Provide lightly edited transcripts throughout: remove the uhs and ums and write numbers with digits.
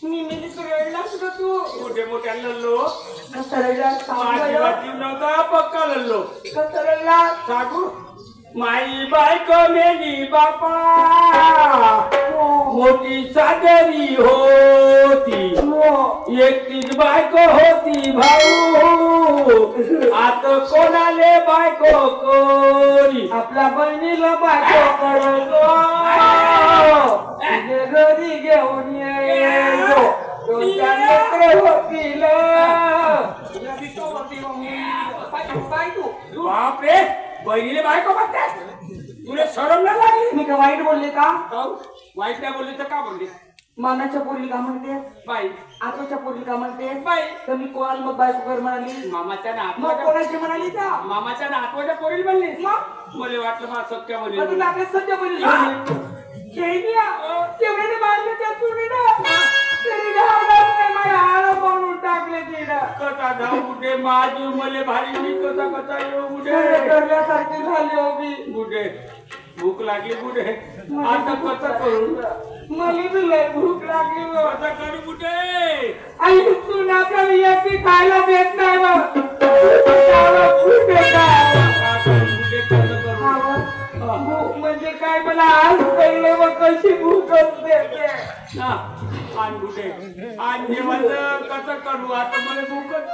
मी रडला सुद्धा तू मोठे मोठ्या लल्लो कसं रडला माझी नव्हता पक्का लल्लो कसं रडला सांगू माई बायको मेली बापा मोठी साजरी होती एकटीच बायको होती भाऊ आता कोणाले बायको कोरी आपल्या बहिणीला बायको करतो घरी घेऊन येतो होतील बापरे बहिणीले बायको म्हणतात तुला शरम नाही लागली मी का वाईट बोलले का वाईट नाही बोलले तर का बोलले मामाच्या पोरीला का म्हणते बाई आतोच्या पोरीला का म्हणते बाई तर मी कोणाला मग बायको कर म्हणाली मामाच्या मग कोणाची म्हणाली का मामाच्या नातवाच्या पोरीला म्हणली मला वाटलं मला सत्या बोलली आपल्या सध्या बोलली तेवढ्याने मारले त्या चुरीला तरी माझ्या हाडं पाडून टाकले तिला कथा जाऊ कुठे माझी मले भारी मी कथा कथा येऊ कुठे करण्यासारखी झाली होती कुठे भूक लागली कुठे आता कथा करू मला बी लय भूक लागली कथा करू कुठे आणि तू आपल्याला याची खायला देत नाही मग भूक म्हणजे काय मला आज पहिले मग कशी भूकच देते आण कुठे आण जेवायचं कसं करू आता मला भूकच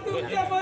तुमच्या